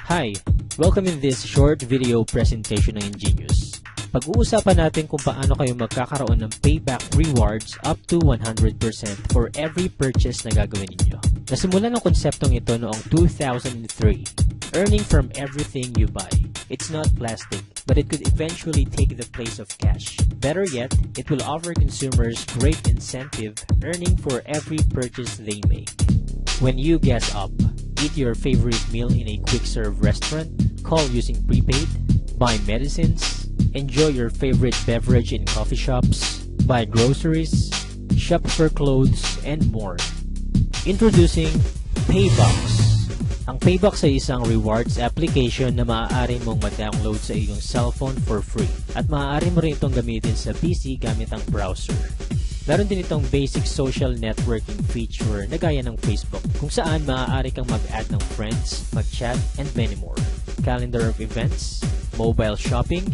Hi! Welcome in this short video presentation ng Ingenious. Pag-uusapan natin kung paano kayo magkakaroon ng payback rewards up to 100% for every purchase na gagawin ninyo. Nasimulan ang konseptong ito noong 2003, earning from everything you buy. It's not plastic, but it could eventually take the place of cash. Better yet, it will offer consumers great incentive earning for every purchase they make. When you gas up, eat your favorite meal in a quick-serve restaurant, call using prepaid, buy medicines, enjoy your favorite beverage in coffee shops, buy groceries, shop for clothes, and more. Introducing Paybox. Ang Paybox ay isang rewards application na maaari mong ma-download sa iyong cellphone for free at maaari mo rin itong gamitin sa PC gamit ang browser. Meron din itong basic social networking feature na gaya ng Facebook kung saan maaari kang mag-add ng friends, mag-chat, and many more. Calendar of events, mobile shopping,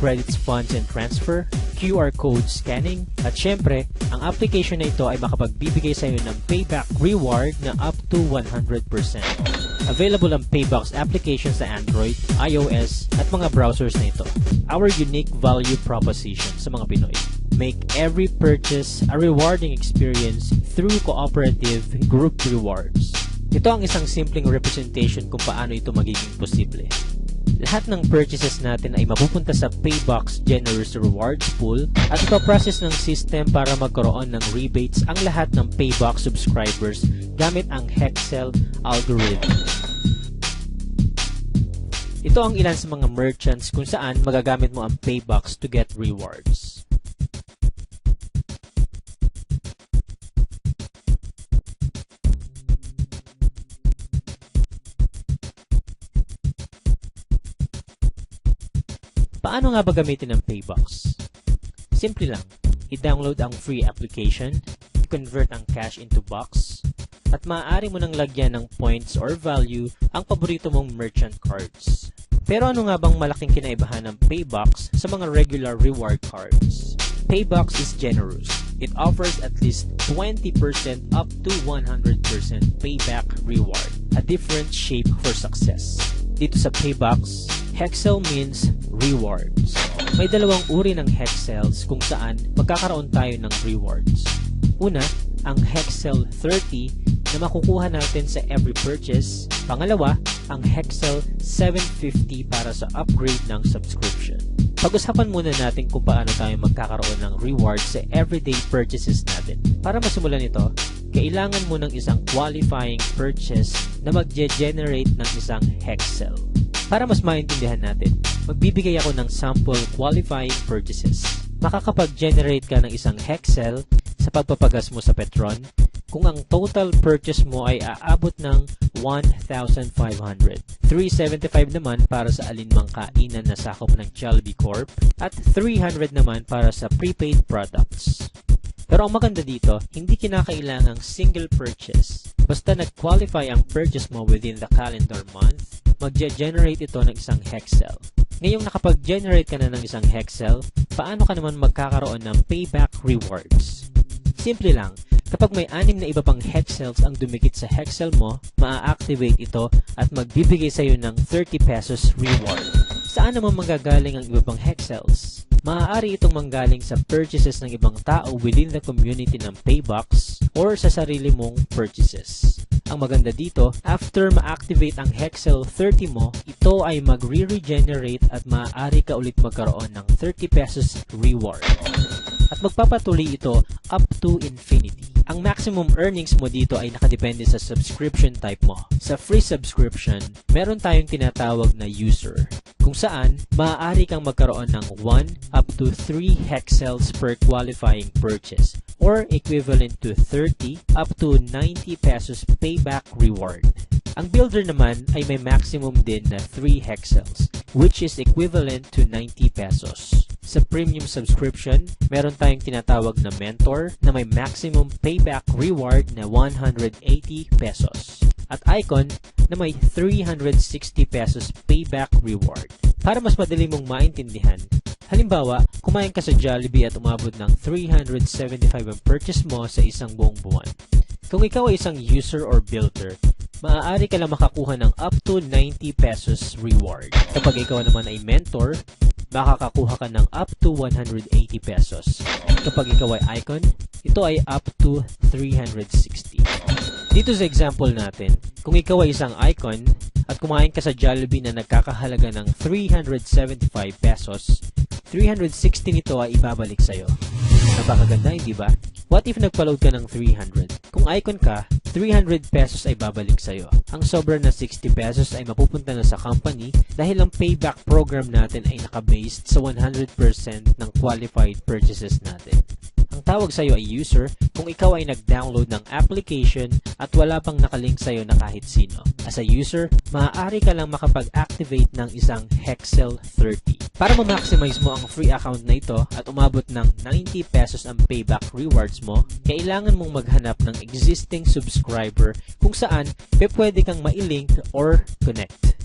credits, funds and transfer, QR code scanning, at syempre, ang application na ito ay makapagbibigay sa iyo ng payback reward na up to 100%. Available ang Paybox application sa Android, iOS, at mga browsers na ito. Our unique value proposition sa mga Pinoy. Make every purchase a rewarding experience through cooperative group rewards. Ito ang isang simpleng representation kung paano ito magiging posible. Lahat ng purchases natin ay mapupunta sa Paybox Generous Rewards Pool at ipaprocess ng system para magkaroon ng rebates ang lahat ng Paybox subscribers gamit ang Hexcel algorithm. Ito ang ilan sa mga merchants kung saan magagamit mo ang Paybox to get rewards. Paano nga ba gamitin ang Paybox? Simple lang. I-download ang free application, i-convert ang cash into box, at maaari mo nang lagyan ng points or value ang paborito mong merchant cards. Pero ano nga bang malaking kinaibahan ng Paybox sa mga regular reward cards? Paybox is generous. It offers at least 20% up to 100% payback reward, a different shape for success. Dito sa Paybox, Hexcel means rewards. May dalawang uri ng Hexcels kung saan magkakaroon tayo ng rewards. Una, ang Hexcel 30 na makukuha natin sa every purchase. Pangalawa, ang Hexcel 750 para sa upgrade ng subscription. Pag-usapan muna natin kung paano tayo magkakaroon ng rewards sa everyday purchases natin. Para masimulan ito, kailangan mo ng isang qualifying purchase na mag-generate ng isang Hexcel. Para mas maintindihan natin, magbibigay ako ng sample qualifying purchases. Makakapag-generate ka ng isang Hexcel sa pagpapagas mo sa Petron kung ang total purchase mo ay aabot ng 1,500. 375 naman para sa alinmang kainan na sakop ng Jollibee Corp at 300 naman para sa prepaid products. Pero ang maganda dito, hindi kinakailangang single purchase. Basta nag-qualify ang purchase mo within the calendar month, mag-generate ito ng isang Hexcel. Ngayong nakapag-generate ka na ng isang Hexcel, paano ka naman magkakaroon ng payback rewards? Simple lang, kapag may 6 na iba pang Hexcels ang dumikit sa Hexcel mo, maa-activate ito at magbibigay sa iyo ng 30 pesos reward. Saan naman manggagaling ang iba pang Hexcels? Maaari itong manggaling sa purchases ng ibang tao within the community ng Paybox or sa sarili mong purchases. Ang maganda dito, after ma-activate ang Hexcel 30 mo, ito ay magre-regenerate at maaari ka ulit magkaroon ng 30 pesos reward. At magpapatuloy ito up to infinity. Ang maximum earnings mo dito ay nakadepende sa subscription type mo. Sa free subscription, meron tayong tinatawag na user, kung saan maaari kang magkaroon ng 1 up to 3 Hexcels per qualifying purchase or equivalent to 30 up to 90 pesos payback reward. Ang builder naman ay may maximum din na 3 Hexcels, which is equivalent to 90 pesos. Sa premium subscription, meron tayong tinatawag na mentor na may maximum payback reward na 180 pesos. At icon na may 360 pesos payback reward. Para mas madali mong maintindihan, halimbawa, kumain ka sa Jollibee at umabot ng 375 ang purchase mo sa isang buong buwan. Kung ikaw ay isang user or builder, maaari ka lang makakuha ng up to 90 pesos reward. Kapag ikaw naman ay mentor, makakakuha ka ng up to 180 pesos. Kapag ikaw ay icon, ito ay up to 360. Dito sa example natin, kung ikaw ay isang icon at kumain ka sa Jollibee na nagkakahalaga ng 375 pesos, 360 nito ay ibabalik sa'yo. Napakaganda, hindi ba? What if nagpa-load ka ng 300? Kung icon ka, 300 pesos ay babalik sa'yo. Ang sobra na 60 pesos ay mapupunta na sa company dahil ang payback program natin ay nakabased sa 100% ng qualified purchases natin. Ang tawag sa'yo ay user kung ikaw ay nag-download ng application at wala pang nakalink sa'yo na kahit sino. As a user, maaari ka lang makapag-activate ng isang Hexel 30. Para ma-maximize mo ang free account na ito at umabot ng 90 pesos ang payback rewards mo, kailangan mong maghanap ng existing subscriber kung saan pwede kang mailink or connect.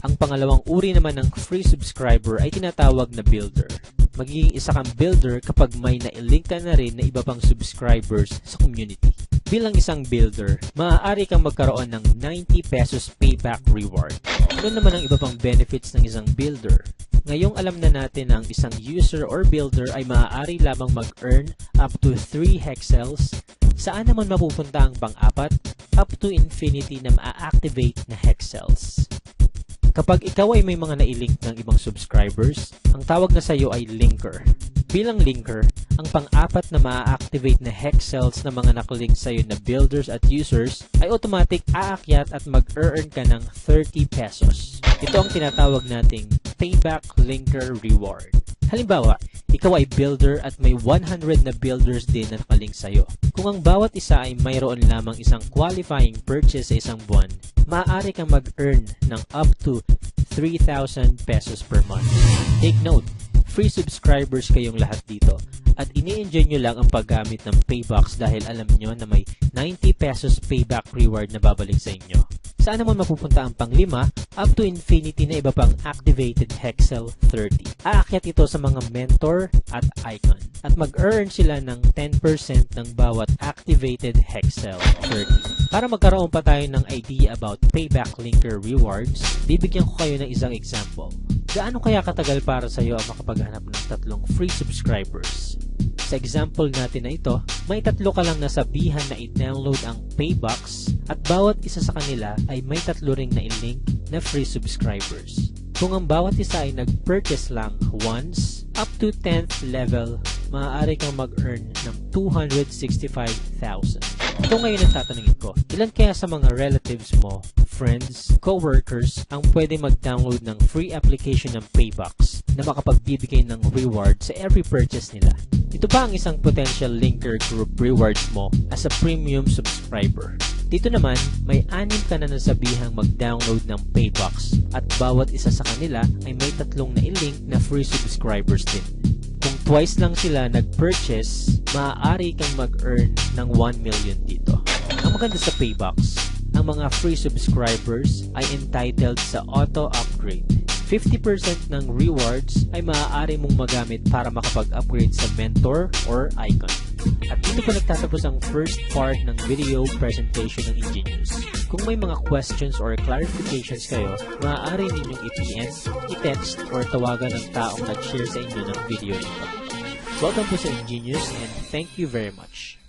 Ang pangalawang uri naman ng free subscriber ay tinatawag na builder. Magiging isa kang builder kapag may nailink ka na rin na iba pang subscribers sa community. Bilang isang builder, maaari kang magkaroon ng 90 pesos payback reward. Ano naman ang iba pang benefits ng isang builder? Ngayong alam na natin na ang isang user or builder ay maaari lamang mag-earn up to 3 hexels, saan naman mapupunta ang pang-apat? Up to infinity na ma-activate na hexels. Kapag ikaw ay may mga nailink ng ibang subscribers, ang tawag na sa iyo ay linker. Bilang linker, ang pang-apat na ma-activate na hexels na mga nakalink sa iyo na builders at users ay automatic aakyat at mag-earn ka ng 30 pesos. Ito ang tinatawag nating payback linker reward. Halimbawa, ikaw ay builder at may 100 na builders din na nakalink sa iyo. Kung ang bawat isa ay mayroon lamang isang qualifying purchase sa isang buwan, maaari kang mag-earn ng up to 3,000 pesos per month. Take note, free subscribers kayong lahat dito at ini-enjoy nyo lang ang paggamit ng Paybox dahil alam nyo na may 90 pesos payback reward na babalik sa inyo. Saan naman mapupunta ang panglima? Up to infinity na iba pang activated Hexel 30. Aakyat ito sa mga mentor at icon at mag-earn sila ng 10% ng bawat activated Hexel 30. Para magkaroon pa tayo ng idea about payback linker rewards, bibigyan ko kayo ng isang example. Gaano kaya katagal para sa iyo ang makapaghanap ng 3 free subscribers? Sa example natin na ito, may 3 ka lang nasabihan na i-download ang Paybox at bawat isa sa kanila ay may 3 ring na i-link na free subscribers. Kung ang bawat isa ay nag-purchase lang once, up to 10th level, maaari kang mag-earn ng 265,000. Ito ngayon ang tatanungin ko, ilan kaya sa mga relatives mo, friends, co-workers ang pwede mag-download ng free application ng Paybox na makapagbibigay ng reward sa every purchase nila? Ito pa ang isang potential linker group rewards mo as a premium subscriber. Dito naman, may 6 ka na nasabihang mag-download ng Paybox at bawat isa sa kanila ay may 3 na i-link na free subscribers din. Kung twice lang sila nag-purchase, maaari kang mag-earn ng 1 million dito. Ang maganda sa Paybox, ang mga free subscribers ay entitled sa auto-upgrade. 50% ng rewards ay maaari mong magamit para makapag-upgrade sa mentor or icon. At dito po nagtatapos ang first part ng video presentation ng Ingenious. Kung may mga questions or clarifications kayo, maaari ninyong i-PM, i-text, or tawagan ng taong nag-share sa inyo ng video nito. Welcome po sa Ingenious and thank you very much.